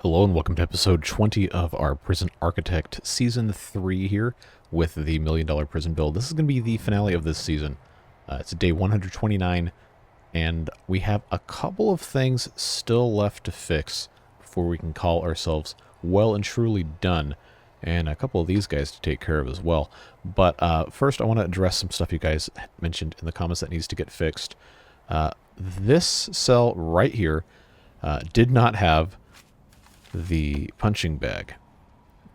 Hello and welcome to episode 20 of our Prison Architect Season 3 here with the $1 Million Prison build. This is going to be the finale of this season. It's day 129, and we have a couple of things still left to fix before we can call ourselves well and truly done, and a couple of these guys to take care of as well. But first I want to address some stuff you guys mentioned in the comments that needs to get fixed. This cell right here did not have the punching bag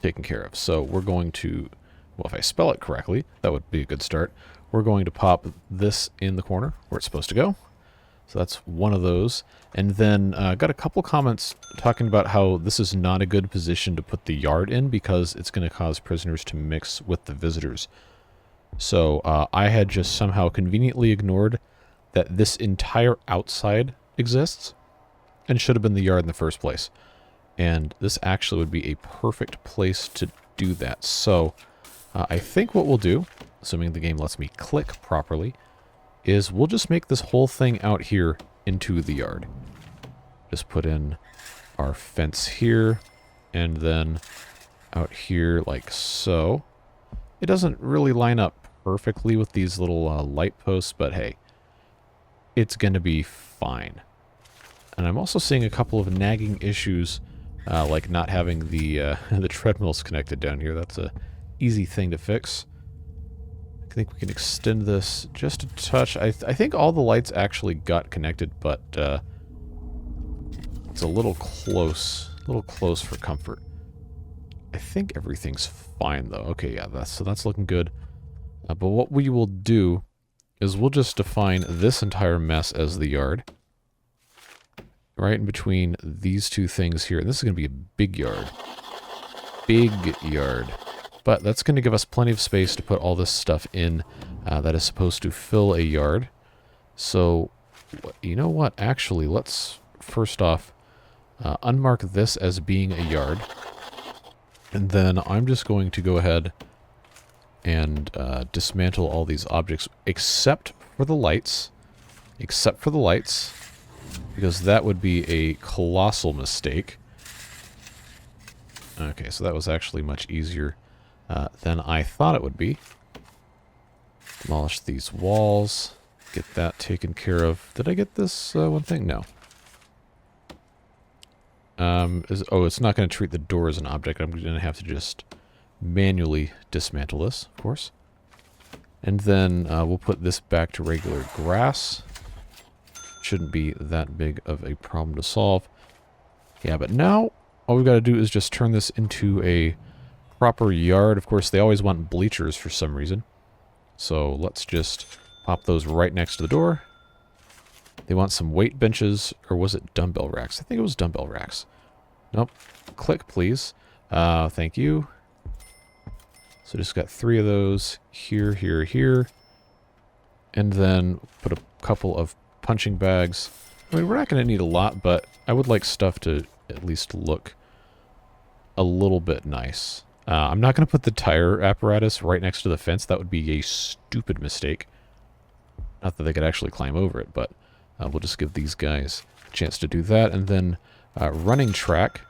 taken care of. So we're going to, well, if I spell it correctly, that would be a good start. We're going to pop this in the corner where it's supposed to go. So that's one of those. And then got a couple comments talking about how this is not a good position to put the yard in because it's going to cause prisoners to mix with the visitors. So I had just somehow conveniently ignored that this entire outside exists and should have been the yard in the first place. And this actually would be a perfect place to do that. So I think what we'll do, assuming the game lets me click properly, is we'll just make this whole thing out here into the yard. Just put in our fence here, and then out here like so. It doesn't really line up perfectly with these little light posts, but hey, it's going to be fine. And I'm also seeing a couple of nagging issues, like not having the the treadmills connected down here. That's a easy thing to fix. I think we can extend this just a touch. I think all the lights actually got connected, but it's a little close for comfort. I think everything's fine though. Okay, yeah, that's looking good. But what we will do is we'll just define this entire mess as the yard. Right in between these two things here. And this is going to be a big yard. Big yard. But that's going to give us plenty of space to put all this stuff in that is supposed to fill a yard. So, you know what? Actually, let's first off unmark this as being a yard. And then I'm just going to go ahead and dismantle all these objects except for the lights. Except for the lights. Because that would be a colossal mistake. Okay, so that was actually much easier than I thought it would be. Demolish these walls. Get that taken care of. Did I get this one thing? No. It's not going to treat the door as an object. I'm going to have to just manually dismantle this, of course. And then we'll put this back to regular grass. Shouldn't be that big of a problem to solve. Yeah, but now all we've got to do is just turn this into a proper yard. Of course, they always want bleachers for some reason. So let's just pop those right next to the door. They want some weight benches, or was it dumbbell racks? I think it was dumbbell racks. Nope. Click, please. Thank you. So just got 3 of those here, here, here. And then put a couple of punching bags. I mean, we're not going to need a lot, but I would like stuff to at least look a little bit nice. I'm not going to put the tire apparatus right next to the fence. That would be a stupid mistake. Not that they could actually climb over it, but we'll just give these guys a chance to do that. And then running track.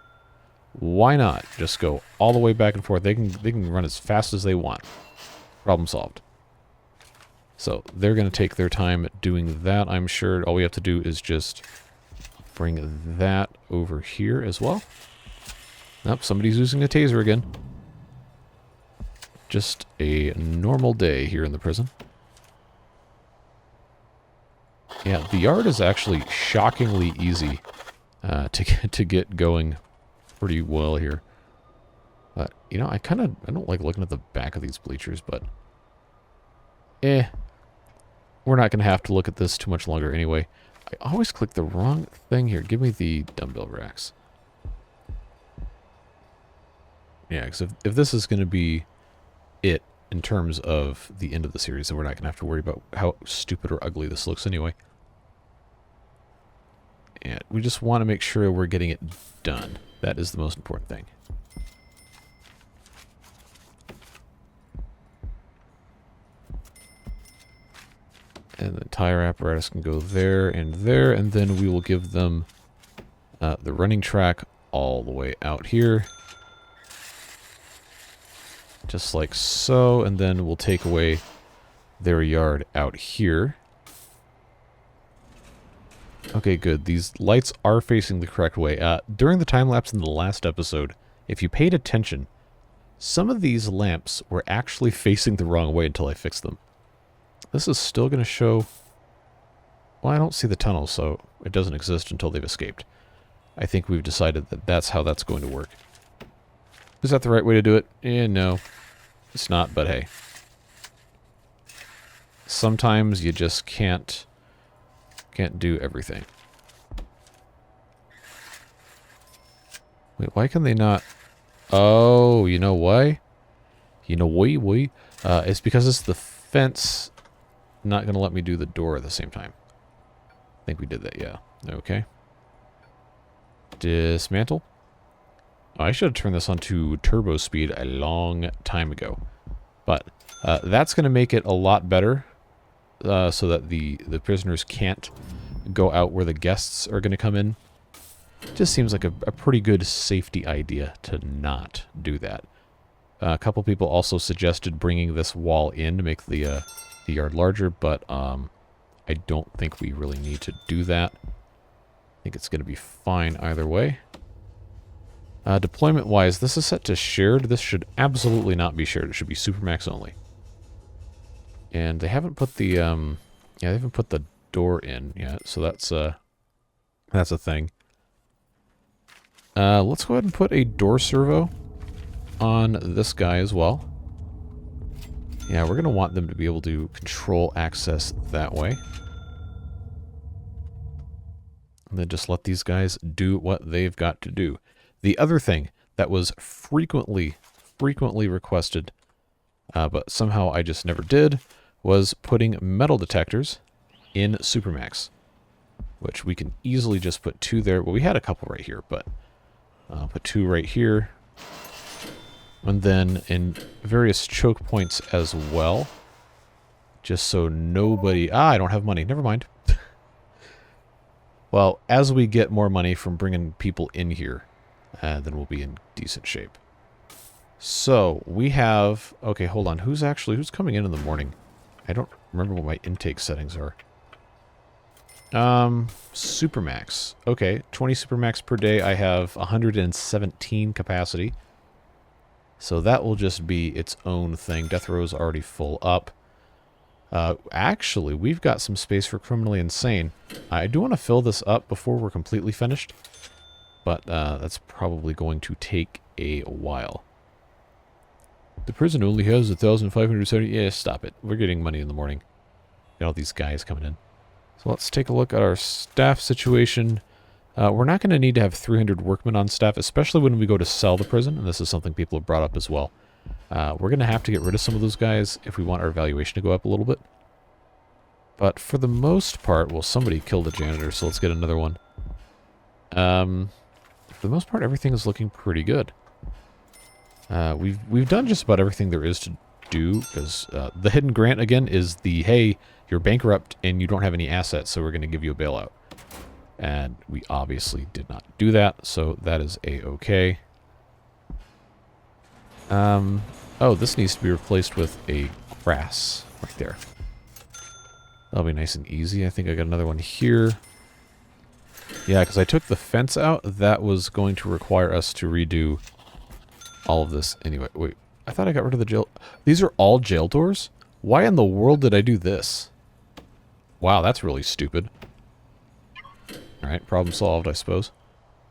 Why not? Just go all the way back and forth. They can run as fast as they want. Problem solved. So they're going to take their time doing that, I'm sure. All we have to do is just bring that over here as well. Nope, somebody's using a taser again. Just a normal day here in the prison. Yeah, the yard is actually shockingly easy to get going pretty well here. But, you know, I don't like looking at the back of these bleachers, but we're not going to have to look at this too much longer anyway. I always click the wrong thing here. Give me the dumbbell racks. Yeah, because if this is going to be it in terms of the end of the series, then we're not going to have to worry about how stupid or ugly this looks anyway. And we just want to make sure we're getting it done. That is the most important thing. And the tire apparatus can go there, and then we will give them the running track all the way out here. Just like so, and then we'll take away their yard out here. Okay, good. These lights are facing the correct way. During the time lapse in the last episode, if you paid attention, some of these lamps were actually facing the wrong way until I fixed them. This is still going to show... Well, I don't see the tunnel, so it doesn't exist until they've escaped. I think we've decided that that's how that's going to work. Is that the right way to do it? No. It's not, but hey. Sometimes you just can't do everything. Wait, why can they not... Oh, you know why? You know why? It's because it's the fence not going to let me do the door at the same time. I think we did that, yeah. Okay. Dismantle. Oh, I should have turned this on to turbo speed a long time ago. But that's going to make it a lot better so that the prisoners can't go out where the guests are going to come in. Just seems like a pretty good safety idea to not do that. A couple people also suggested bringing this wall in to make the yard larger, but I don't think we really need to do that. I think it's going to be fine either way. Deployment-wise, this is set to shared. This should absolutely not be shared. It should be Supermax only. And they haven't put the yeah, they haven't put the door in yet, so that's a thing. Let's go ahead and put a door servo on this guy as well. Yeah, we're going to want them to be able to control access that way. And then just let these guys do what they've got to do. The other thing that was frequently requested, but somehow I just never did, was putting metal detectors in Supermax, which we can easily just put 2 there. Well, we had a couple right here, but I'll put 2 right here. And then in various choke points as well, just so nobody... I don't have money. Never mind. Well, as we get more money from bringing people in here, then we'll be in decent shape. So, we have... Okay, hold on. Who's coming in the morning? I don't remember what my intake settings are. Supermax. Okay, 20 Supermax per day. I have 117 capacity. So that will just be its own thing. Death row is already full up. Actually, we've got some space for criminally insane. I do want to fill this up before we're completely finished. But that's probably going to take a while. The prison only has 1,570. Yeah, stop it. We're getting money in the morning. Got all these guys coming in. So let's take a look at our staff situation. We're not going to need to have 300 workmen on staff, especially when we go to sell the prison, and this is something people have brought up as well. We're going to have to get rid of some of those guys if we want our valuation to go up a little bit. But for the most part, well, somebody killed a janitor, so let's get another one. For the most part, everything is looking pretty good. We've done just about everything there is to do, because the hidden grant, again, is the, hey, you're bankrupt and you don't have any assets, so we're going to give you a bailout. And we obviously did not do that, so that is a-okay. Oh, this needs to be replaced with a grass right there. That'll be nice and easy. I think I got another one here. Yeah, because I took the fence out. That was going to require us to redo all of this. Anyway, wait. I thought I got rid of the jail. These are all jail doors? Why in the world did I do this? Wow, that's really stupid. Alright, problem solved, I suppose.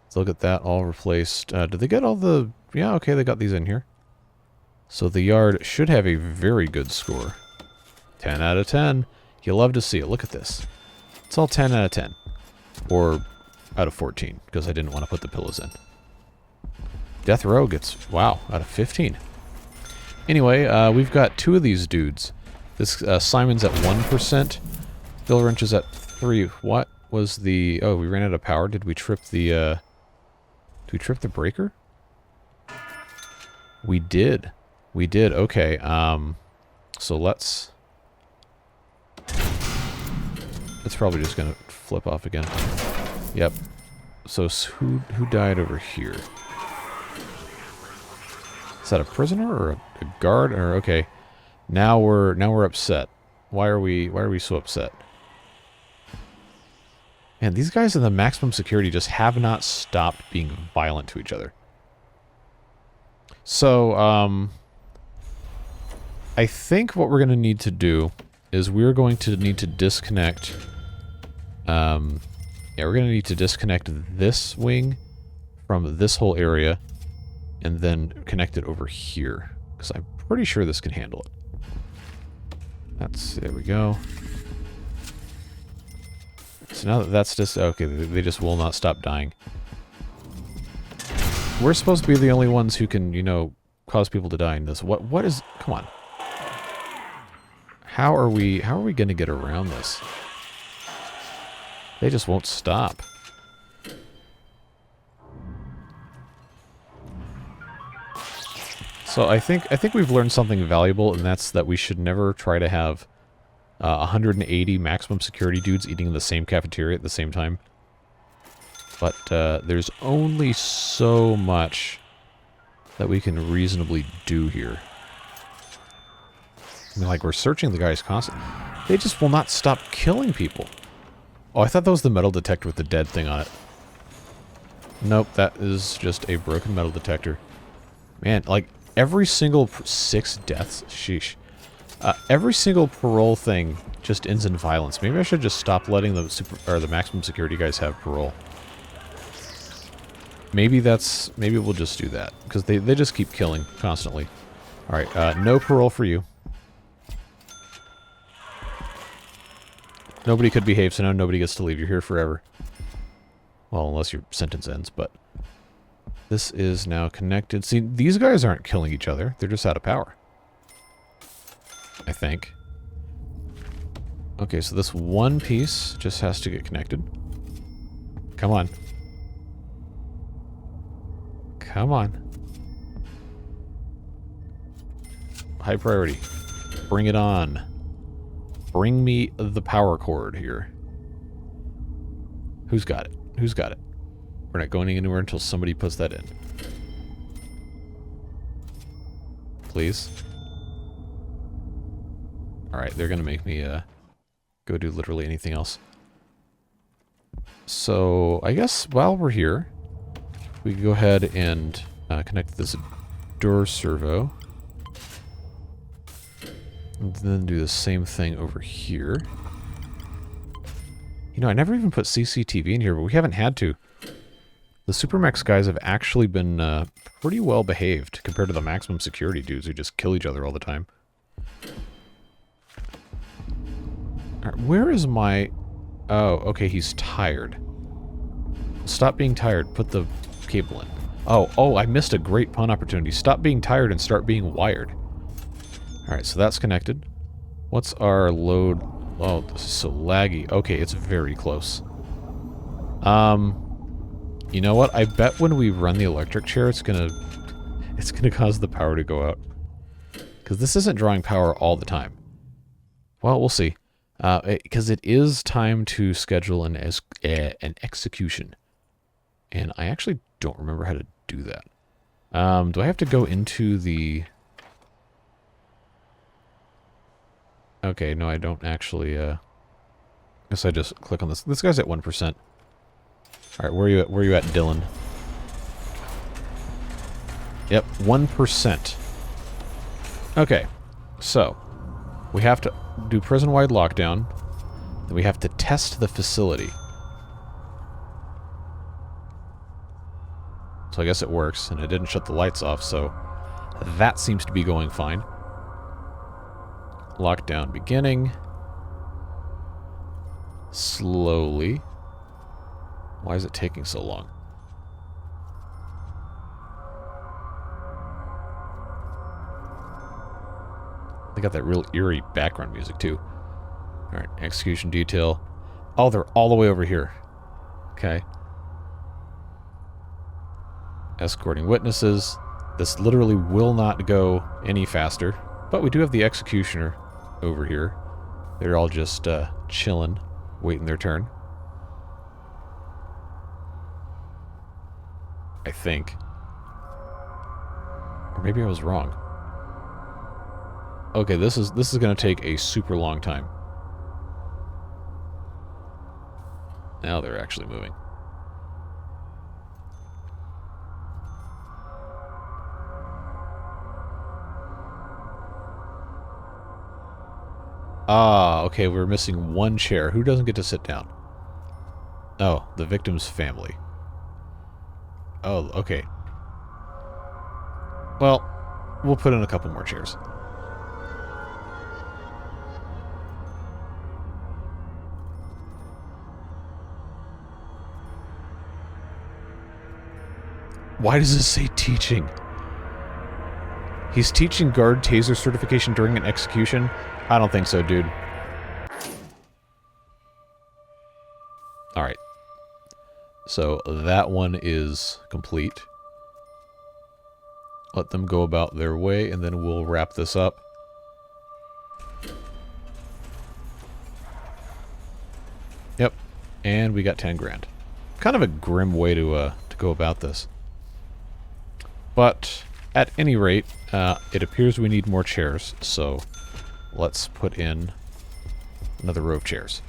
Let's look at that, all replaced. Did they get all the... Yeah, okay, they got these in here. So the yard should have a very good score. 10 out of 10. You love to see it. Look at this. It's all 10 out of 10. Or out of 14, because I didn't want to put the pillows in. Death row gets, wow, out of 15. Anyway, we've got 2 of these dudes. This Simon's at 1%. Dillwrench is at 3. What was the... Oh, we ran out of power. Did we trip the... Did we trip the breaker? We did. We did. Okay. So let's... It's probably just going to flip off again. Yep. So who died over here? Is that a prisoner or a guard? Or okay, now we're upset. Why are we so upset? Man, these guys in the maximum security just have not stopped being violent to each other. So, I think what we're going to need to do is we're going to need to disconnect, yeah, we're going to need to disconnect this wing from this whole area and then connect it over here, because I'm pretty sure this can handle it. There we go. So now that that's just, okay, they just will not stop dying. We're supposed to be the only ones who can, you know, cause people to die in this. What is, come on. How are we going to get around this? They just won't stop. So I think we've learned something valuable, and that's that we should never try to have 180 maximum security dudes eating in the same cafeteria at the same time. But there's only so much that we can reasonably do here. I mean, like, we're searching the guys constantly. They just will not stop killing people. Oh, I thought that was the metal detector with the dead thing on it. Nope, that is just a broken metal detector. Man, like, every single 6 deaths, sheesh. Every single parole thing just ends in violence. Maybe I should just stop letting the maximum security guys have parole. Maybe we'll just do that, because they just keep killing constantly. Alright, no parole for you. Nobody could behave, so now nobody gets to leave. You're here forever. Well, unless your sentence ends, but... This is now connected. See, these guys aren't killing each other. They're just out of power. I think. Okay, so this one piece just has to get connected. Come on. Come on. High priority. Bring it on. Bring me the power cord here. Who's got it? Who's got it? We're not going anywhere until somebody puts that in. Please. Alright, they're gonna make me go do literally anything else. So, I guess while we're here, we can go ahead and connect this door servo. And then do the same thing over here. You know, I never even put CCTV in here, but we haven't had to. The Supermax guys have actually been pretty well behaved compared to the maximum security dudes who just kill each other all the time. Alright, where is my... Oh, okay, he's tired. Stop being tired. Put the cable in. Oh, I missed a great pun opportunity. Stop being tired and start being wired. Alright, so that's connected. What's our load? Oh, this is so laggy. Okay, it's very close. You know what? I bet when we run the electric chair, it's gonna cause the power to go out. Because this isn't drawing power all the time. Well, we'll see. Because it is time to schedule an execution. And I actually don't remember how to do that. Do I have to go into the... Okay, no, I don't actually, guess I just click on this. This guy's at 1%. Alright, where are you at, Dylan? Yep, 1%. Okay, so, we have to do prison-wide lockdown, then we have to test the facility. So I guess it works, and it didn't shut the lights off, so that seems to be going fine. Lockdown beginning. Slowly. Why is it taking so long? They got that real eerie background music, too. Alright, execution detail. Oh, they're all the way over here. Okay. Escorting witnesses. This literally will not go any faster. But we do have the executioner over here. They're all just chilling, waiting their turn. I think. Or maybe I was wrong. Okay, this is going to take a super long time. Now they're actually moving. Ah, okay, we're missing one chair. Who doesn't get to sit down? Oh, the victim's family. Oh, okay. Well, we'll put in a couple more chairs. Why does this say teaching? He's teaching guard taser certification during an execution? I don't think so, dude. Alright. So that one is complete. Let them go about their way, and then we'll wrap this up. Yep. And we got 10 grand. Kind of a grim way to go about this. But at any rate, it appears we need more chairs, so let's put in another row of chairs.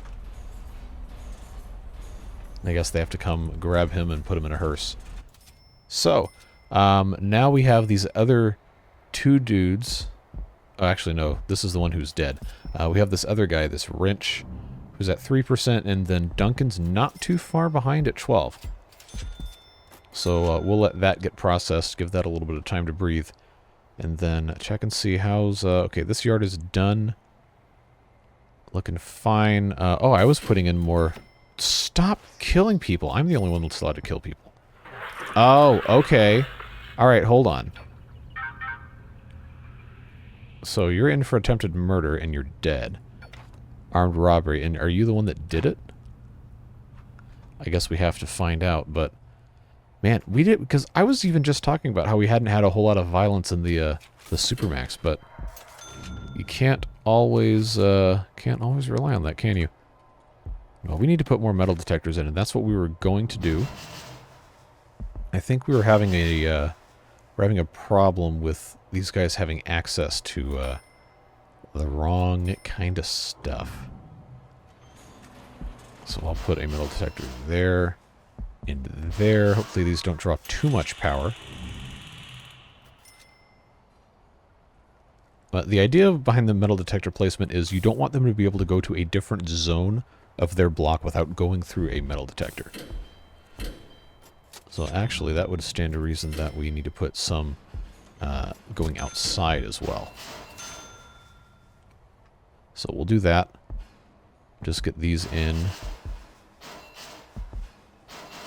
I guess they have to come grab him and put him in a hearse. So, now we have these other two dudes. Oh, actually, no. This is the one who's dead. We have this other guy, this Wrench, who's at 3%, and then Duncan's not too far behind at 12. So we'll let that get processed, give that a little bit of time to breathe, and then check and see how's... okay, this yard is done. Looking fine. Oh, I was putting in more... Stop killing people. I'm the only one that's allowed to kill people. Oh, okay. Alright, hold on. So you're in for attempted murder, and you're dead. Armed robbery, and are you the one that did it? I guess we have to find out, but... Man, we did, because I was even just talking about how we hadn't had a whole lot of violence in the Supermax, but you can't always rely on that, can you? Well, we need to put more metal detectors in, and that's what we were going to do. I think we were having a problem with these guys having access to the wrong kind of stuff. So I'll put a metal detector there. Into there. Hopefully these don't draw too much power. But the idea behind the metal detector placement is you don't want them to be able to go to a different zone of their block without going through a metal detector. So actually that would stand to reason that we need to put some going outside as well. So we'll do that. Just get these in.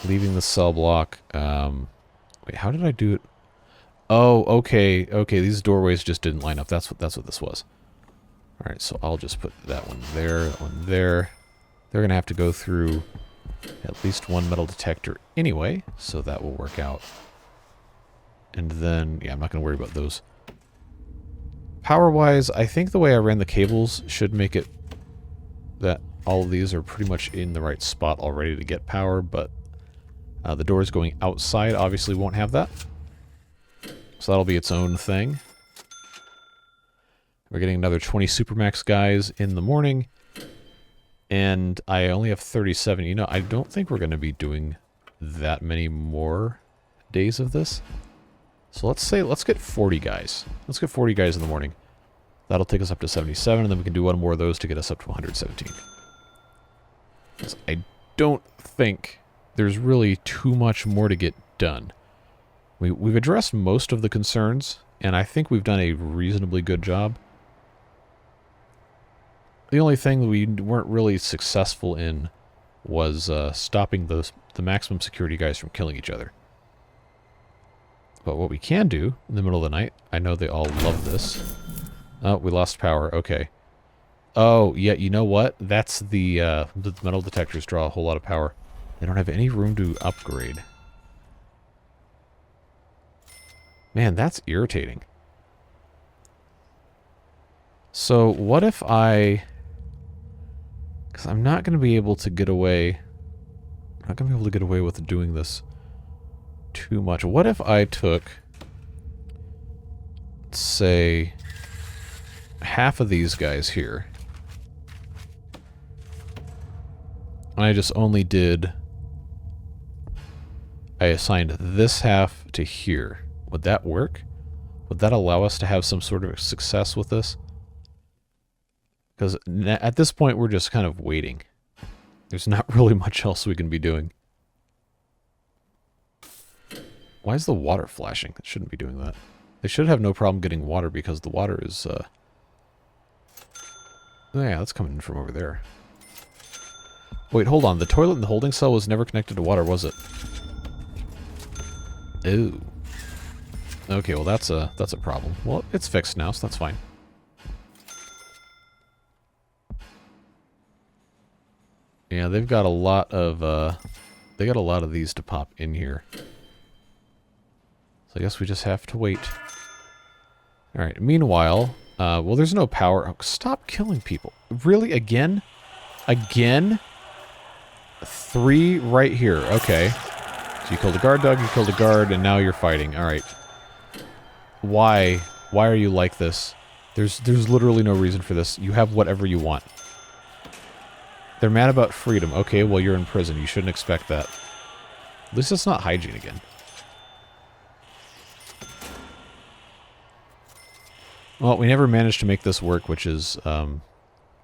Leaving the cell block. Wait, how did I do it? Oh, okay. Okay, these doorways just didn't line up. That's what this was. Alright, so I'll just put that one there, that one there. They're going to have to go through at least one metal detector anyway, so that will work out. And then, yeah, I'm not going to worry about those. Power-wise, I think the way I ran the cables should make it that all of these are pretty much in the right spot already to get power, but the doors going outside obviously won't have that. So that'll be its own thing. We're getting another 20 Supermax guys in the morning. And I only have 37. You know, I don't think we're going to be doing that many more days of this. So let's get 40 guys. Let's get 40 guys in the morning. That'll take us up to 77, and then we can do one more of those to get us up to 117. I don't think there's really too much more to get done. We've addressed most of the concerns, and I think we've done a reasonably good job. The only thing we weren't really successful in was stopping the maximum security guys from killing each other. But what we can do in the middle of the night, I know they all love this. Oh, we lost power. Okay. Oh, yeah, you know what? That's the metal detectors draw a whole lot of power. They don't have any room to upgrade. Man, that's irritating. So, what if I... Because I'm not going to be able to get away... I'm not going to be able to get away with doing this too much. What if I took, say, half of these guys here, and I just only did, I assigned this half to here. Would that work? Would that allow us to have some sort of success with this? Because at this point, we're just kind of waiting. There's not really much else we can be doing. Why is the water flashing? It shouldn't be doing that. They should have no problem getting water because the water is, oh yeah, that's coming in from over there. Wait, hold on. The toilet in the holding cell was never connected to water, was it? Ooh. Okay, well that's a problem. Well, it's fixed now, so that's fine. Yeah, they've got a lot of they got a lot of these to pop in here. So I guess we just have to wait. All right. Meanwhile, well, there's no power. Oh, stop killing people. Really? Again? Again? 3 right here. Okay. So you killed a guard dog, you killed a guard, and now you're fighting. All right. Why? Why are you like this? There's literally no reason for this. You have whatever you want. They're mad about freedom. Okay, well, you're in prison. You shouldn't expect that. At least it's not hygiene again. Well, we never managed to make this work, which is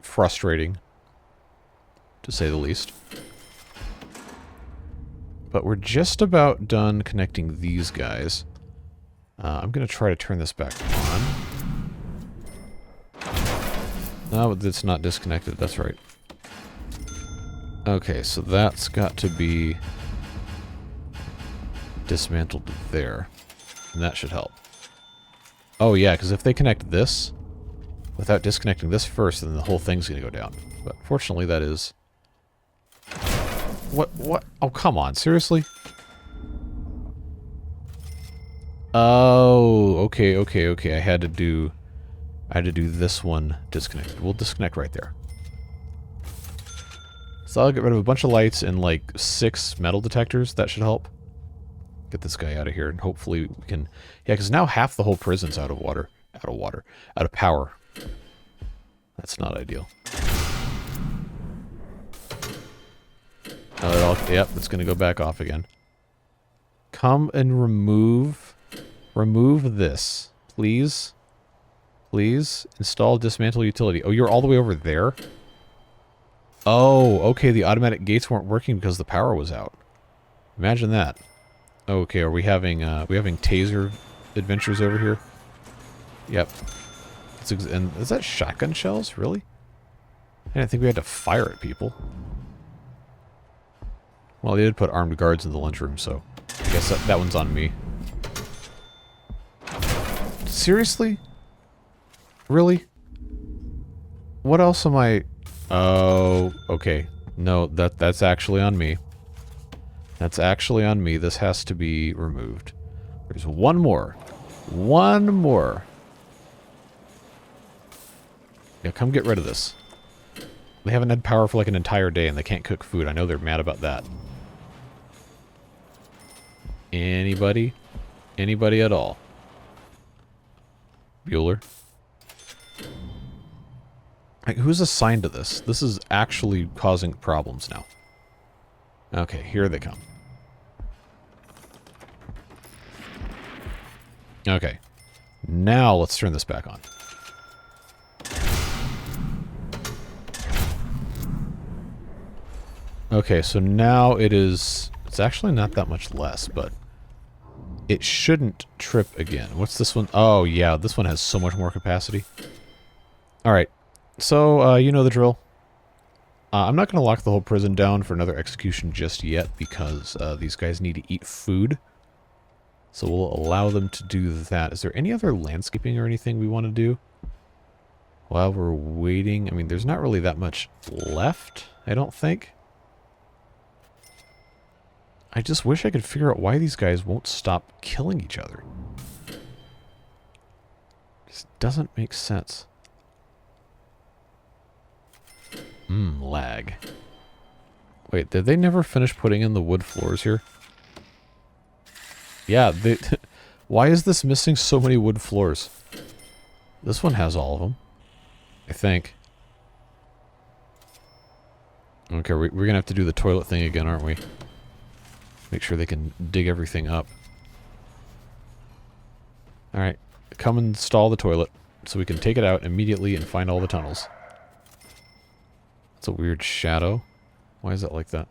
frustrating, to say the least. But we're just about done connecting these guys. I'm going to try to turn this back on. No, it's not disconnected. That's right. Okay, so that's got to be dismantled there. And that should help. Oh yeah, because if they connect this without disconnecting this first, then the whole thing's going to go down. But fortunately that is... What? Oh, come on, seriously? Oh, okay. I had to do this one disconnected. We'll disconnect right there. So I'll get rid of a bunch of lights and like 6 metal detectors. That should help. Get this guy out of here, and hopefully we can... Yeah, because now half the whole prison's out of water. Out of power. That's not ideal. Yep, it's going to go back off again. Come and remove this. Please. Please. Install dismantle utility. Oh, you're all the way over there? Oh, okay, the automatic gates weren't working because the power was out. Imagine that. Okay, are we having taser adventures over here? Yep. And is that shotgun shells? Really? I didn't think we had to fire at people. Well, they did put armed guards in the lunchroom, so I guess that one's on me. Seriously? Really? What else am I... Oh, okay. No, that's actually on me. That's actually on me. This has to be removed. There's one more. One more. Yeah, come get rid of this. They haven't had power for like an entire day and they can't cook food. I know they're mad about that. Anybody? Anybody at all? Bueller? Like, who's assigned to this? This is actually causing problems now. Okay, here they come. Okay. Now let's turn this back on. Okay, so now it's actually not that much less, but it shouldn't trip again. What's this one? Oh, yeah, this one has so much more capacity. Alright, so, you know the drill. I'm not going to lock the whole prison down for another execution just yet, because these guys need to eat food. So we'll allow them to do that. Is there any other landscaping or anything we want to do while we're waiting? I mean, there's not really that much left, I don't think. I just wish I could figure out why these guys won't stop killing each other. This doesn't make sense. Lag. Wait, did they never finish putting in the wood floors here? Yeah, why is this missing so many wood floors? This one has all of them, I think. Okay, we're going to have to do the toilet thing again, aren't we? Make sure they can dig everything up. Alright, come install the toilet so we can take it out immediately and find all the tunnels. That's a weird shadow. Why is that like that?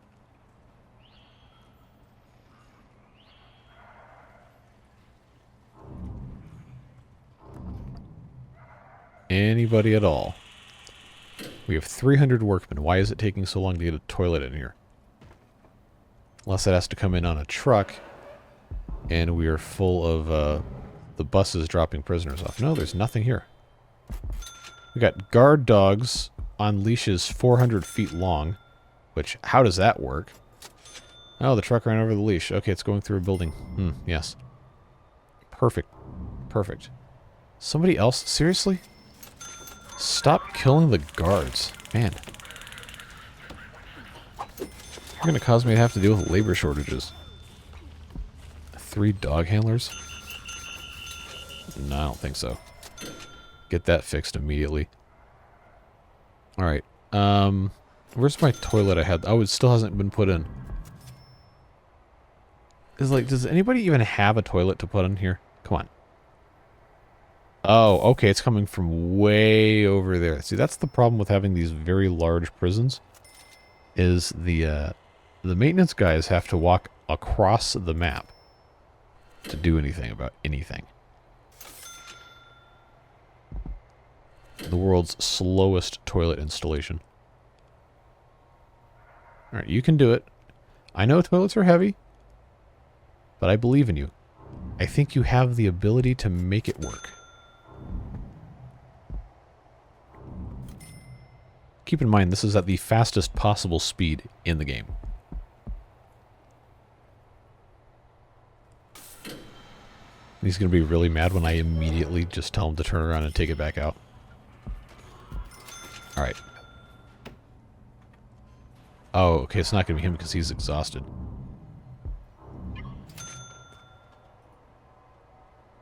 Anybody at all? We have 300 workmen. Why is it taking so long to get a toilet in here? Unless it has to come in on a truck, and we are full of the buses dropping prisoners off. No, there's nothing here. We got guard dogs on leashes 400 feet long, which, how does that work? Oh, the truck ran over the leash. Okay, it's going through a building. Yes. Perfect. Perfect. Somebody else? Seriously? Stop killing the guards. Man. You're going to cause me to have to deal with labor shortages. 3 dog handlers? No, I don't think so. Get that fixed immediately. Alright. Where's my toilet I had? Oh, it still hasn't been put in. Does anybody even have a toilet to put in here? Come on. Oh, okay, it's coming from way over there. See, that's the problem with having these very large prisons, is the maintenance guys have to walk across the map to do anything about anything. The world's slowest toilet installation. Alright, you can do it. I know toilets are heavy, but I believe in you. I think you have the ability to make it work. Keep in mind, this is at the fastest possible speed in the game. He's going to be really mad when I immediately just tell him to turn around and take it back out. Alright. Oh, okay, it's not going to be him because he's exhausted.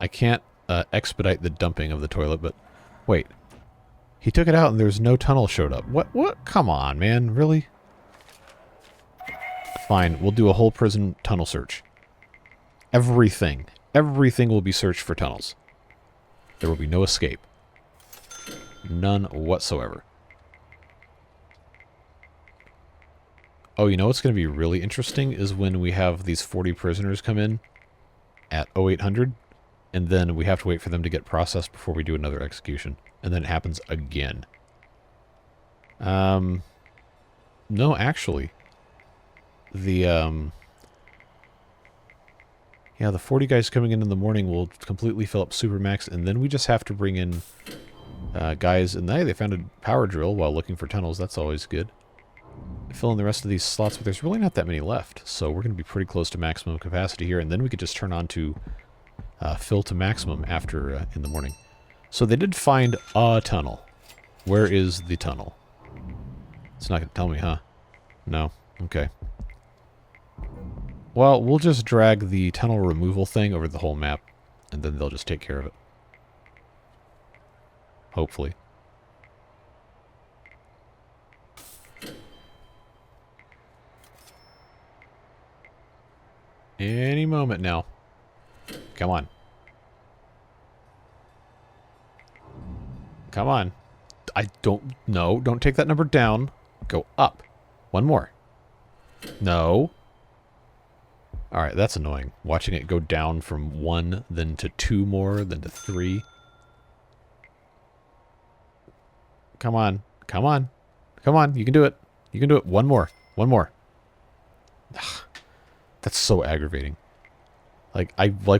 I can't expedite the dumping of the toilet, but... Wait. He took it out and there's no tunnel showed up. What? Come on, man. Really? Fine, we'll do a whole prison tunnel search. Everything. Everything will be searched for tunnels. There will be no escape. None whatsoever. Oh, you know what's going to be really interesting is when we have these 40 prisoners come in at 0800, and then we have to wait for them to get processed before we do another execution. And then it happens again. No, actually. The 40 guys coming in the morning will completely fill up Supermax, and then we just have to bring in guys, and they found a power drill while looking for tunnels. That's always good. Fill in the rest of these slots, but there's really not that many left, so we're going to be pretty close to maximum capacity here, and then we could just turn on to fill to maximum after in the morning. So they did find a tunnel. Where is the tunnel? It's not going to tell me, huh? No. Okay. Well, we'll just drag the tunnel removal thing over the whole map, and then they'll just take care of it. Hopefully. Any moment now. Come on. Come on. No, don't take that number down. Go up. One more. No. Alright, that's annoying. Watching it go down from 1, then to 2 more, then to 3. Come on. Come on. Come on, you can do it. You can do it. One more. One more. Ugh, that's so aggravating. Like,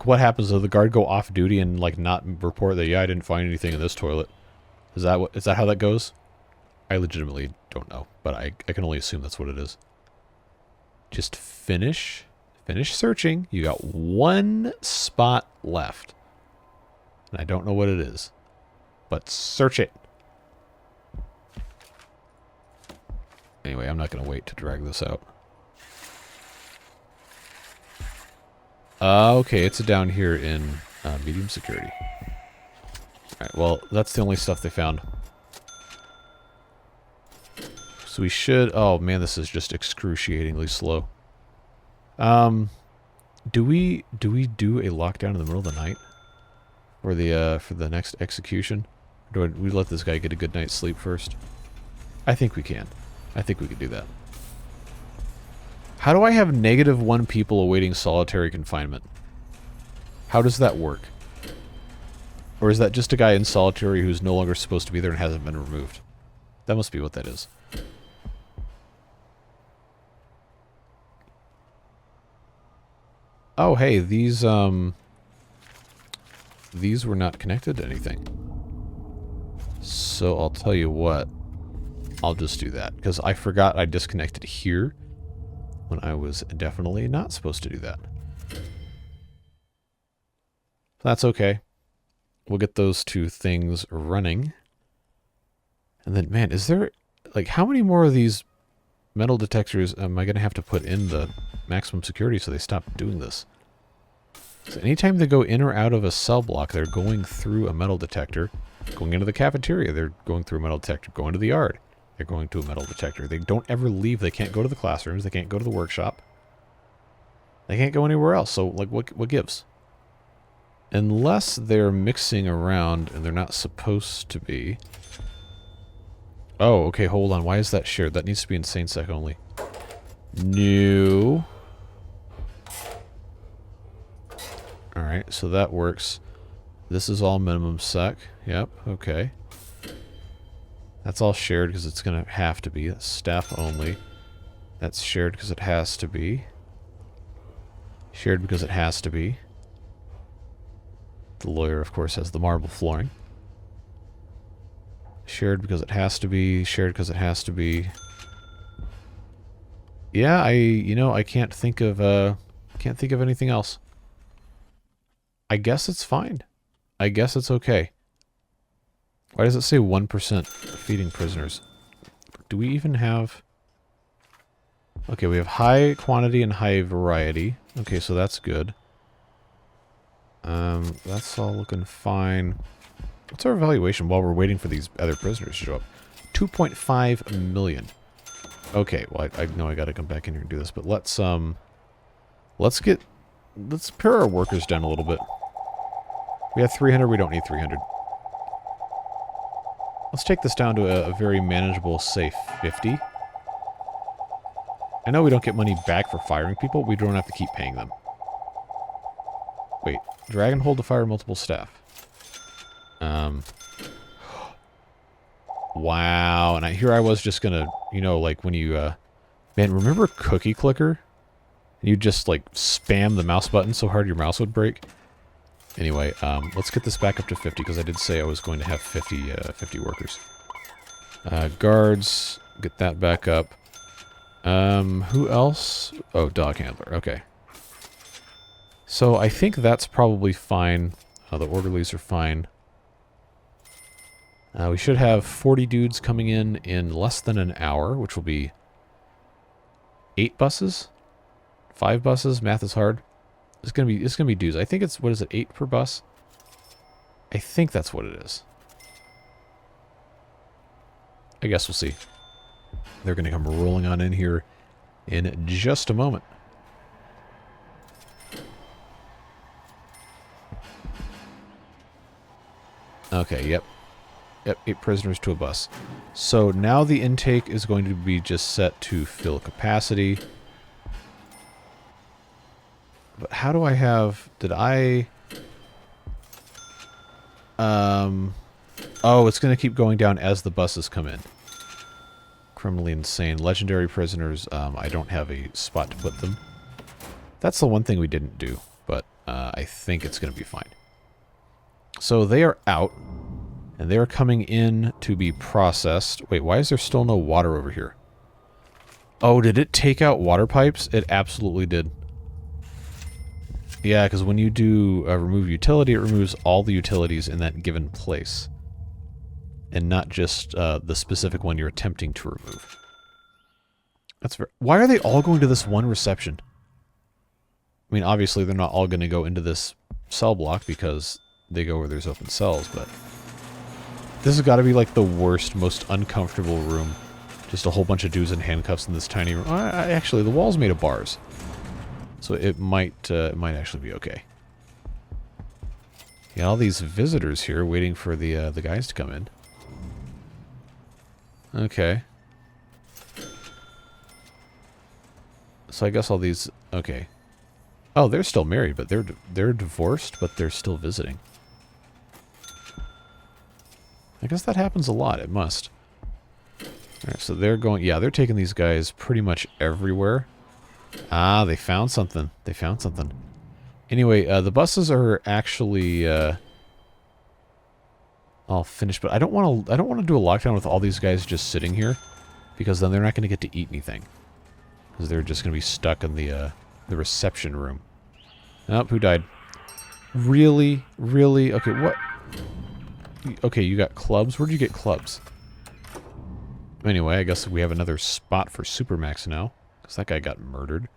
what happens if the guard go off duty and, like, not report that, yeah, I didn't find anything in this toilet? Is that how that goes? I legitimately don't know, but I can only assume that's what it is. Just finish searching. You got 1 spot left. And I don't know what it is. But search it. Anyway, I'm not going to wait to drag this out. Okay, it's down here in medium security. Alright, well, that's the only stuff they found. So we should... Oh, man, this is just excruciatingly slow. Do we do a lockdown in the middle of the night? For the next execution? Or do we let this guy get a good night's sleep first? I think we can. I think we could do that. How do I have -1 people awaiting solitary confinement? How does that work? Or is that just a guy in solitary who's no longer supposed to be there and hasn't been removed? That must be what that is. Oh, hey, these were not connected to anything. So I'll tell you what. I'll just do that, because I forgot I disconnected here when I was definitely not supposed to do that. That's okay. We'll get those two things running. And then, man, is there... Like, how many more of these metal detectors am I going to have to put in the maximum security so they stop doing this? So anytime they go in or out of a cell block, they're going through a metal detector. Going into the cafeteria, they're going through a metal detector. Going to the yard, they're going to a metal detector. They don't ever leave. They can't go to the classrooms. They can't go to the workshop. They can't go anywhere else. So, like, what gives? Unless they're mixing around and they're not supposed to be. Oh, okay, hold on. Why is that shared? That needs to be in SaneSec only. No. Alright, so that works. This is all minimum sec. Yep, okay. That's all shared because it's going to have to be. That's staff only. That's shared because it has to be. Shared because it has to be. The lawyer, of course, has the marble flooring. Shared because it has to be. Shared because it has to be. Yeah, I can't think of anything else. I guess it's fine. I guess it's okay. Why does it say 1% feeding prisoners? Do we even have... Okay, we have high quantity and high variety. Okay, so that's good. That's all looking fine. What's our evaluation while we're waiting for these other prisoners to show up? 2.5 million. Okay, well, I know I gotta come back in here and do this, but let's pare our workers down a little bit. We have 300, we don't need 300. Let's take this down to a very manageable, safe 50. I know we don't get money back for firing people, we don't have to keep paying them. Wait, drag and hold to fire multiple staff. Wow, and here I was just gonna, like when you, man, remember Cookie Clicker? You just, like, spam the mouse button so hard your mouse would break? Anyway, let's get this back up to 50, because I did say I was going to have 50 workers. Guards, get that back up. Who else? Oh, dog handler, okay. So I think that's probably fine. The orderlies are fine. We should have 40 dudes coming in less than an hour, which will be 8 buses? 5 buses? Math is hard. It's gonna be dudes. I think it's, what is it, 8 per bus? I think that's what it is. I guess we'll see. They're gonna come rolling on in here in just a moment. Okay, yep. Yep, 8 prisoners to a bus. So now the intake is going to be just set to fill capacity. But how do I have... Did I... Oh, it's going to keep going down as the buses come in. Criminally insane. Legendary prisoners, I don't have a spot to put them. That's the one thing we didn't do, but I think it's going to be fine. So they are out, and they're coming in to be processed. Wait, why is there still no water over here? Oh, did it take out water pipes? It absolutely did. Yeah, because when you do remove utility, it removes all the utilities in that given place. And not just the specific one you're attempting to remove. That's very... Why are they all going to this one reception? I mean, obviously they're not all going to go into this cell block because they go where there's open cells, but this has got to be like the worst, most uncomfortable room. Just a whole bunch of dudes in handcuffs in this tiny room. Actually, the wall's made of bars, so it might actually be okay. Got all these visitors here waiting for the guys to come in. Okay. So I guess all these... Okay. Oh, they're still married, but they're divorced, but they're still visiting. I guess that happens a lot. It must. Alright, so they're going... Yeah, they're taking these guys pretty much everywhere. Ah, they found something. They found something. Anyway, the buses are actually all finished, but I don't want to do a lockdown with all these guys just sitting here, because then they're not going to get to eat anything, because they're just going to be stuck in the reception room. Oh, who died? Really, really? Okay, what? Okay, you got clubs. Where'd you get clubs? Anyway, I guess we have another spot for Supermax now, because that guy got murdered.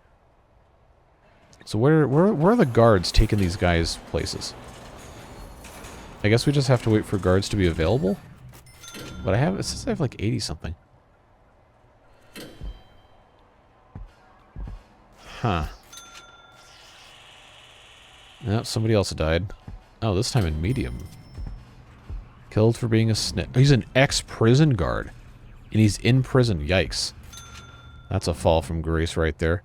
So where are the guards taking these guys' places? I guess we just have to wait for guards to be available? But it says I have like 80-something. Huh. Nope, somebody else died. Oh, this time in medium. Killed for being a snitch. Oh, he's an ex-prison guard. And he's in prison. Yikes. That's a fall from grace right there.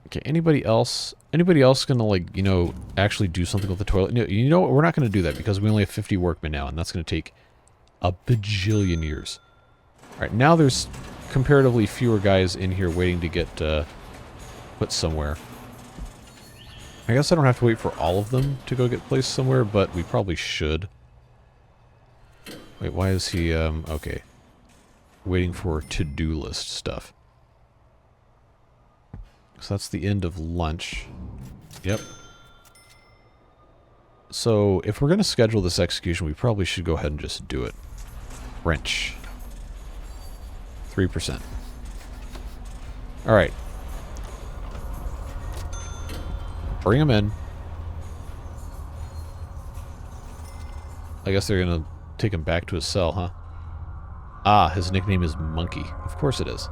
Okay, anybody else? Anybody else gonna, like, you know, actually do something with the toilet? No, you know what? We're not gonna do that because we only have 50 workmen now, and that's gonna take a bajillion years. Alright, now there's comparatively fewer guys in here waiting to get put somewhere. I guess I don't have to wait for all of them to go get placed somewhere, but we probably should. Wait, why is he, okay. Waiting for to-do list stuff. So that's the end of lunch. Yep. So, if we're going to schedule this execution, we probably should go ahead and just do it. Wrench. 3%. Alright. Bring him in. I guess they're going to take him back to his cell, huh? Ah, his nickname is Monkey. Of course it is.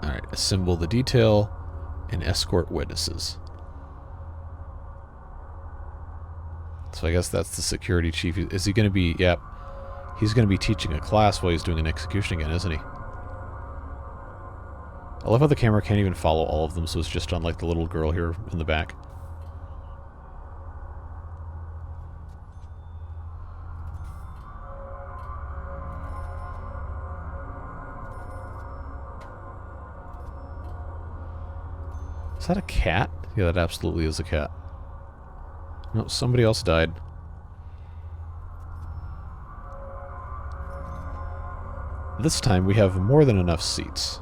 Alright, assemble the detail and escort witnesses. So I guess that's the security chief. Is he going to be... Yep. He's going to be teaching a class while he's doing an execution again, isn't he? I love how the camera can't even follow all of them, so it's just on, like, the little girl here in the back. Is that a cat? Yeah, that absolutely is a cat. No, somebody else died. This time we have more than enough seats.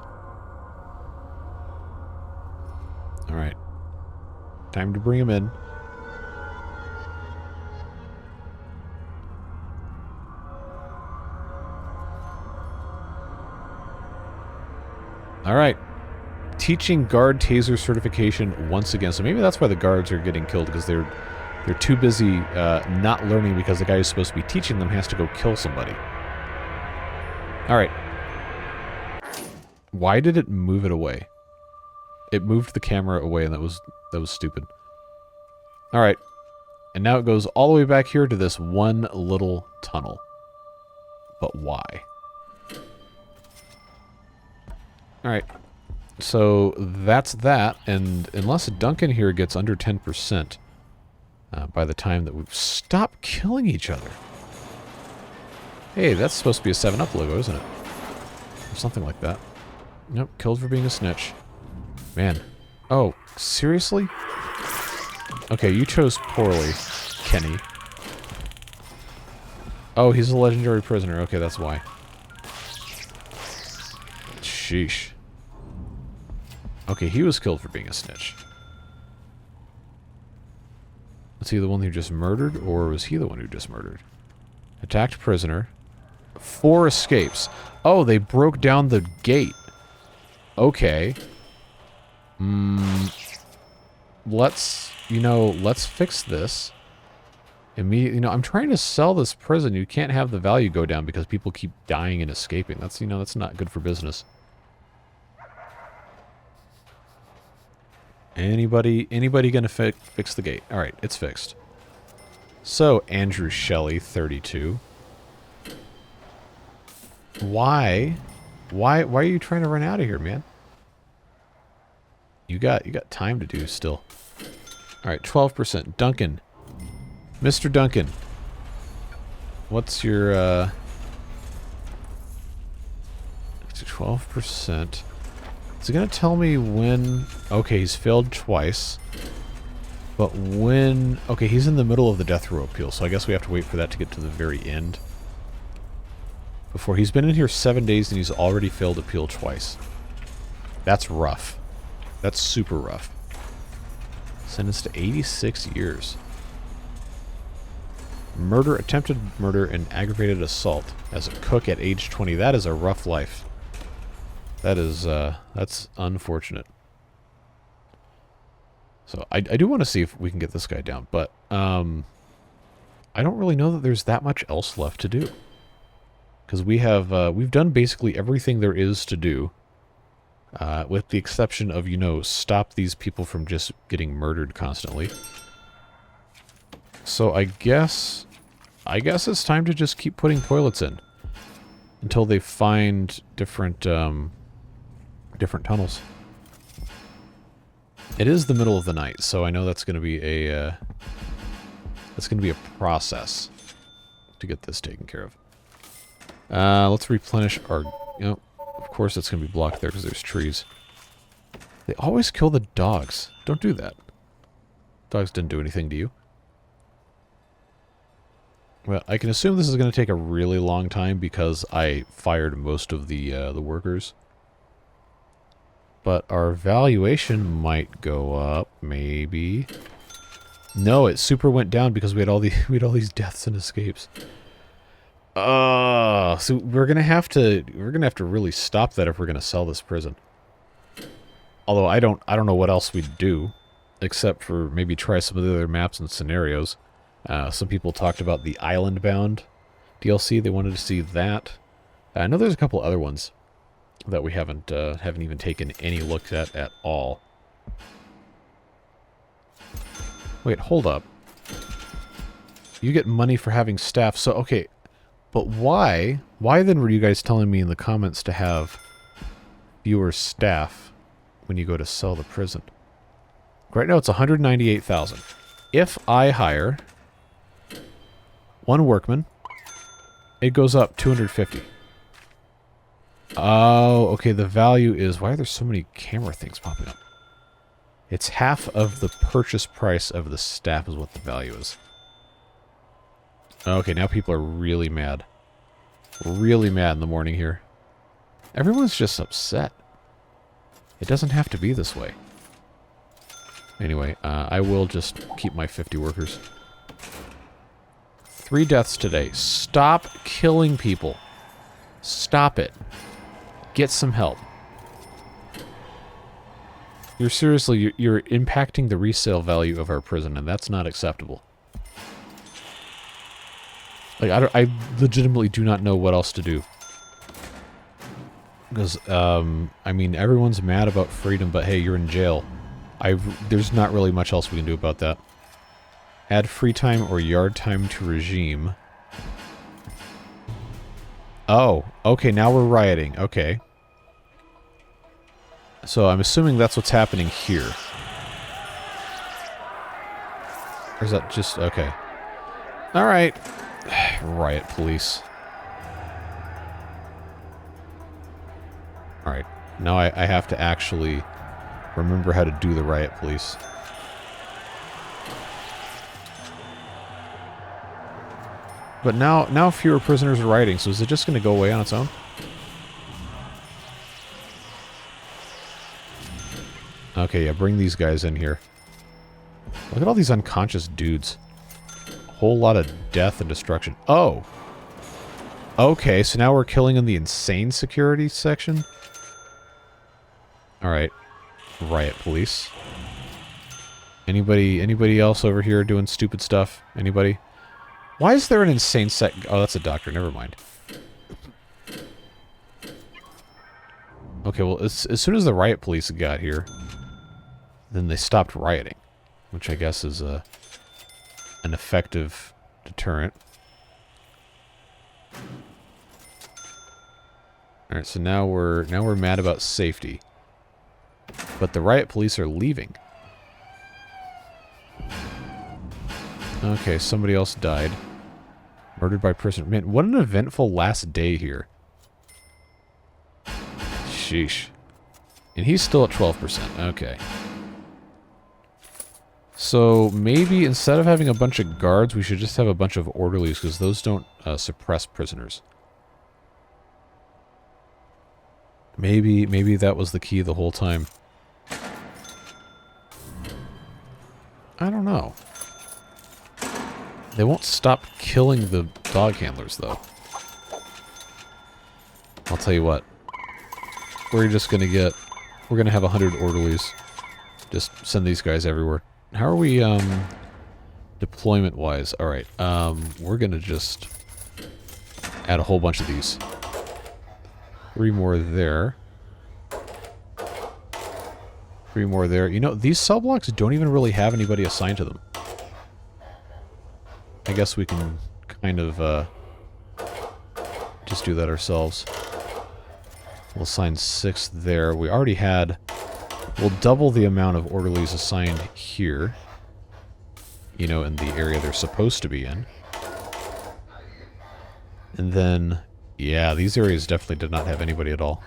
Alright. Time to bring him in. Alright. Teaching guard taser certification once again. So maybe that's why the guards are getting killed, because they're too busy not learning because the guy who's supposed to be teaching them has to go kill somebody. Alright. Why did it move it away? It moved the camera away, and that was stupid. Alright. And now it goes all the way back here to this one little tunnel. But why? Alright. So that's that, and unless Duncan here gets under 10%, by the time that we've stopped killing each other. Hey, that's supposed to be a 7-Up logo, isn't it? Or something like that. Nope, killed for being a snitch. Man. Oh, seriously? Okay, you chose poorly, Kenny. Oh, he's a legendary prisoner. Okay, that's why. Sheesh. Okay, he was killed for being a snitch. Was he the one who just murdered, or was he the one who just murdered? Attacked prisoner. 4 escapes. Oh, they broke down the gate. Okay. Let's fix this. Immediately, I'm trying to sell this prison. You can't have the value go down because people keep dying and escaping. That's not good for business. Anybody gonna fix the gate? All right, it's fixed. So, Andrew Shelley, 32. Why are you trying to run out of here, man? You got time to do still. All right, 12%. Duncan. Mr. Duncan. What's your 12%. Is it going to tell me when... Okay, he's failed twice. But when... Okay, he's in the middle of the death row appeal, so I guess we have to wait for that to get to the very end. Before he's been in here 7 days and he's already failed appeal twice. That's rough. That's super rough. Sentenced to 86 years. Murder, attempted murder, and aggravated assault as a cook at age 20. That is a rough life. That is, that's unfortunate. So, I do want to see if we can get this guy down, but, I don't really know that there's that much else left to do. Because we have, we've done basically everything there is to do. With the exception of, stop these people from just getting murdered constantly. So I guess it's time to just keep putting toilets in. Until they find different tunnels. It is the middle of the night, so I know that's going to be a process to get this taken care of. Let's replenish our... of course it's going to be blocked there because there's trees. They always kill the dogs. Don't do that. Dogs didn't do anything to you. Well, I can assume this is going to take a really long time because I fired most of the workers. But our valuation might go up, maybe. No, it super went down because we had all these deaths and escapes. So we're gonna have to really stop that if we're gonna sell this prison. Although I don't know what else we'd do, except for maybe try some of the other maps and scenarios. Some people talked about the Island Bound DLC. They wanted to see that. I know there's a couple other ones that we haven't even taken any look at all. Wait, hold up. You get money for having staff. So okay. But why then were you guys telling me in the comments to have fewer staff when you go to sell the prison? Right now it's 198,000. If I hire 1 workman, it goes up 250. Oh, okay, the value is... Why are there so many camera things popping up? It's half of the purchase price of the staff is what the value is. Okay, now people are really mad. Really mad in the morning here. Everyone's just upset. It doesn't have to be this way. Anyway, I will just keep my 50 workers. 3 deaths today. Stop killing people. Stop it. Get some help. You're seriously, you're impacting the resale value of our prison, and that's not acceptable. Like, I legitimately do not know what else to do. Because, I mean, everyone's mad about freedom, but hey, you're in jail. There's not really much else we can do about that. Add free time or yard time to regime. Oh, okay, now we're rioting. Okay. So I'm assuming that's what's happening here. Or is that just... Okay. Alright. Riot police. Alright. Now I have to actually remember how to do the riot police. But now fewer prisoners are rioting, so is it just going to go away on its own? Okay, yeah, bring these guys in here. Look at all these unconscious dudes. A whole lot of death and destruction. Oh! Okay, so now we're killing in the insane security section? Alright. Riot police. Anybody else over here doing stupid stuff? Anybody? Why is there an insane Oh, that's a doctor. Never mind. Okay, well, as soon as the riot police got here, then they stopped rioting, which I guess is an effective deterrent. All right, so now we're mad about safety, but the riot police are leaving. Okay, somebody else died. Murdered by prisoner. Man, what an eventful last day here. Sheesh. And he's still at 12%. Okay. So maybe instead of having a bunch of guards, we should just have a bunch of orderlies, because those don't suppress prisoners. Maybe that was the key the whole time. I don't know. They won't stop killing the dog handlers, though. I'll tell you what. We're gonna have 100 orderlies. Just send these guys everywhere. How are we, deployment-wise? Alright, we're gonna just add a whole bunch of these. 3 more there. 3 more there. You know, these cell blocks don't even really have anybody assigned to them. I guess we can kind of, just do that ourselves. We'll assign 6 there. We already had... We'll double the amount of orderlies assigned here. You know, in the area they're supposed to be in. And then... Yeah, these areas definitely did not have anybody at all.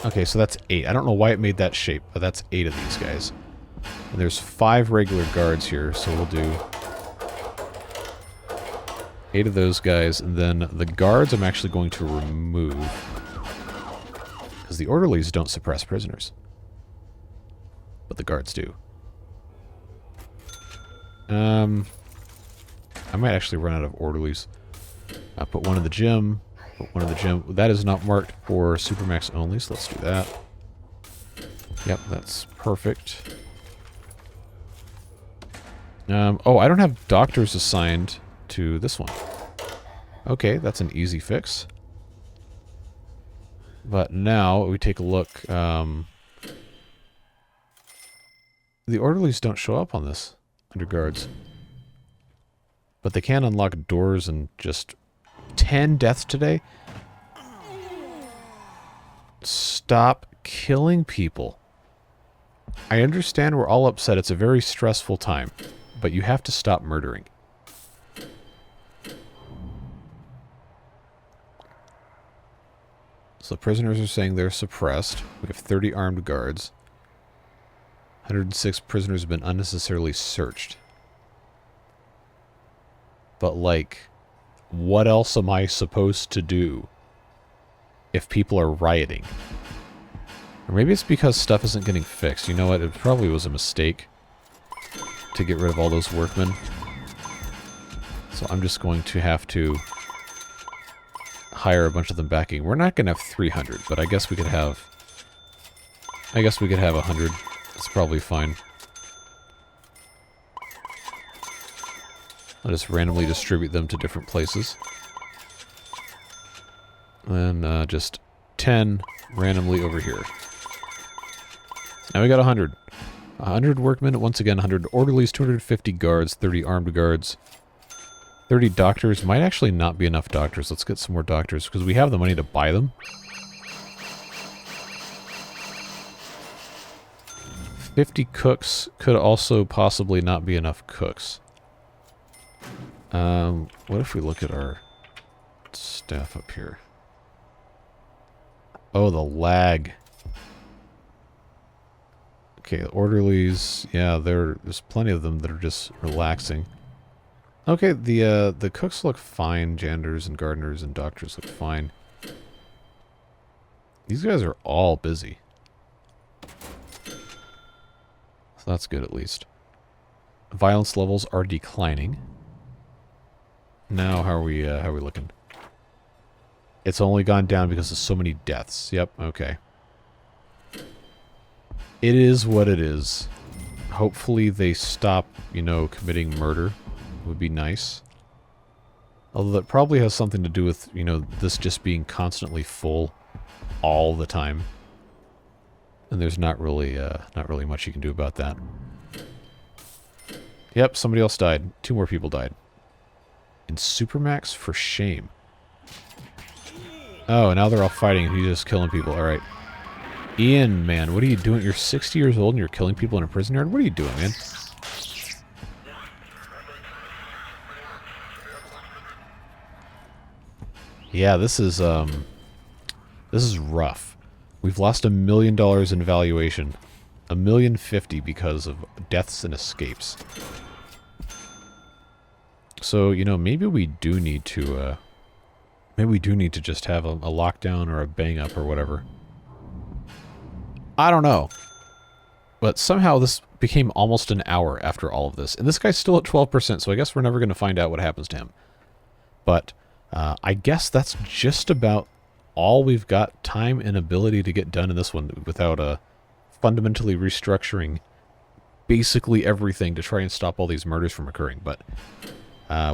Okay, so that's 8. I don't know why it made that shape, but that's 8 of these guys. And there's 5 regular guards here, so we'll do 8 of those guys, and then the guards I'm actually going to remove. Because the orderlies don't suppress prisoners. But the guards do. I might actually run out of orderlies. I'll put one in the gym. Put one in the gym. That is not marked for Supermax only, so let's do that. Yep, that's perfect. Oh, I don't have doctors assigned to this one. Okay, that's an easy fix. But now, we take a look. The orderlies don't show up on this under guards. But they can unlock doors and just... 10 deaths today? Stop killing people. I understand we're all upset. It's a very stressful time. But you have to stop murdering. So prisoners are saying they're suppressed. We have 30 armed guards. 106 prisoners have been unnecessarily searched. But, like, what else am I supposed to do if people are rioting? Or maybe it's because stuff isn't getting fixed. You know what? It probably was a mistake to get rid of all those workmen. So I'm just going to have to hire a bunch of them backing. We're not going to have 300, but I guess we could have... I guess we could have 100. That's probably fine. I'll just randomly distribute them to different places. And then just 10 randomly over here. So now we got 100. 100 workmen, once again 100 orderlies, 250 guards, 30 armed guards, 30 doctors. Might actually not be enough doctors. Let's get some more doctors, because we have the money to buy them. 50 cooks could also possibly not be enough cooks. What if we look at our staff up here? Oh, the lag. Okay, the orderlies, yeah, there's plenty of them that are just relaxing. Okay, the cooks look fine, janitors and gardeners and doctors look fine. These guys are all busy. So that's good at least. Violence levels are declining. Now, how are we looking? It's only gone down because of so many deaths. Yep, okay. It is what it is. Hopefully they stop, you know, committing murder. Would be nice. Although that probably has something to do with, you know, this just being constantly full all the time. And there's not really much you can do about that. Yep, somebody else died. 2 more people died. And Supermax for shame. Oh, now they're all fighting and he's just killing people. Alright. Ian, man, what are you doing? You're 60 years old and you're killing people in a prison yard? What are you doing, man? Yeah, this is rough. We've lost $1 million in valuation. $1,050,000 because of deaths and escapes. So, you know, maybe we do need to just have a lockdown or a bang up or whatever. I don't know. But somehow this became almost an hour after all of this. And this guy's still at 12%, so I guess we're never going to find out what happens to him. But I guess that's just about all we've got time and ability to get done in this one without fundamentally restructuring basically everything to try and stop all these murders from occurring. But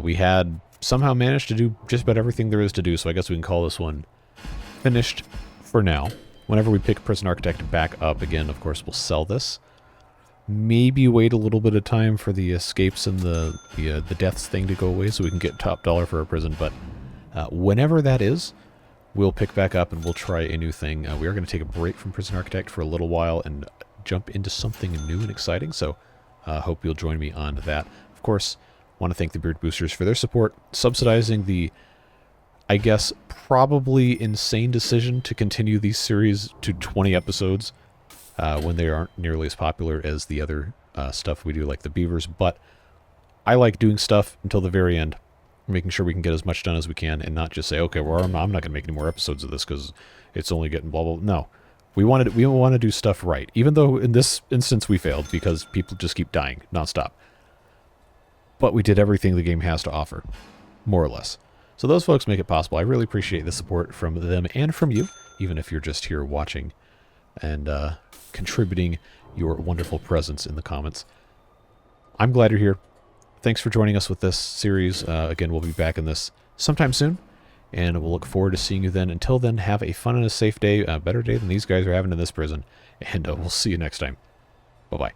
we had somehow managed to do just about everything there is to do, so I guess we can call this one finished for now. Whenever we pick Prison Architect back up again, of course, we'll sell this. Maybe wait a little bit of time for the escapes and the deaths thing to go away so we can get top dollar for our prison, but whenever that is, we'll pick back up and we'll try a new thing. We are going to take a break from Prison Architect for a little while and jump into something new and exciting, so hope you'll join me on that. Of course, want to thank the Beard Boosters for their support, subsidizing the, I guess, probably insane decision to continue these series to 20 episodes when they aren't nearly as popular as the other stuff we do, like the Beavers, but I like doing stuff until the very end, making sure we can get as much done as we can and not just say, okay, well, I'm not going to make any more episodes of this because it's only getting blah, blah. No. We want to do stuff right, even though in this instance we failed because people just keep dying nonstop. But we did everything the game has to offer, more or less. So those folks make it possible. I really appreciate the support from them and from you, even if you're just here watching and contributing your wonderful presence in the comments. I'm glad you're here. Thanks for joining us with this series. Again, we'll be back in this sometime soon, and we'll look forward to seeing you then. Until then, have a fun and a safe day, a better day than these guys are having in this prison, and we'll see you next time. Bye-bye.